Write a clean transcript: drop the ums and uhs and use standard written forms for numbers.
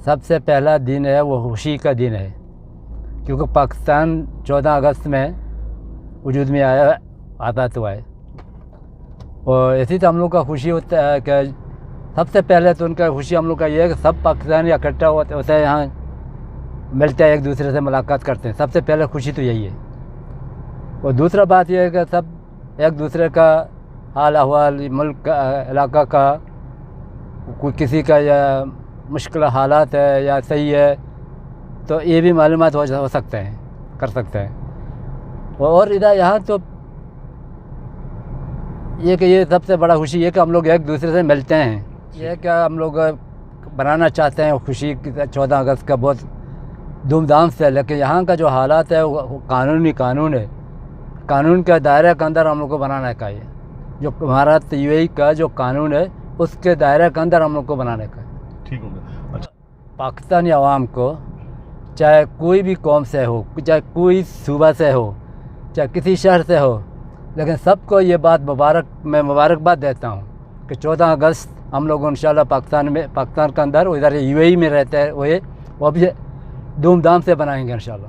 سب سے پہلا دن ہے وہ خوشی کا دن ہے، کیونکہ پاکستان 14 اگست میں وجود میں آتا تو ہے، اور ایسی تو ہم لوگ کا خوشی ہوتا ہے کہ سب سے پہلے تو ان کا خوشی ہم لوگ کا یہ ہے کہ سب پاکستانی اکٹھا ہوتا ہے، یہاں ملتے ہیں، ایک دوسرے سے ملاقات کرتے ہیں، سب سے پہلے خوشی تو یہی ہے۔ اور دوسرا بات یہ ہے کہ سب ایک دوسرے کا حال احوال، ملک کا، علاقہ کا، کوئی کسی کا یا مشکل حالات ہے یا صحیح ہے تو یہ بھی معلومات ہو سکتے ہیں، کر سکتے ہیں۔ اور ادھر یہاں تو یہ کہ یہ سب سے بڑا خوشی یہ کہ ہم لوگ ایک دوسرے سے ملتے ہیں، یہ کہ ہم لوگ بنانا چاہتے ہیں خوشی 14 اگست کا بہت دھوم دھام سے، لیکن یہاں کا جو حالات ہے وہ قانون ہے، قانون کے دائرے کے اندر ہم لوگ کو بنانے کا، یہ جو ہمارا UAE کا جو قانون ہے اس کے دائرے کے اندر ہم لوگ کو بنانے کا ہے۔ ٹھیک ہوگا۔ اچھا، پاکستانی عوام کو چاہے کوئی بھی قوم سے ہو، چاہے کوئی صوبہ سے ہو، چاہے کسی شہر سے ہو، لیکن سب کو یہ بات میں مبارکباد دیتا ہوں کہ 14 اگست ہم لوگ انشاءاللہ پاکستان کے اندر ادھر UAE میں رہتے ہیں، وہ بھی دھوم دھام سے بنائیں گے انشاءاللہ۔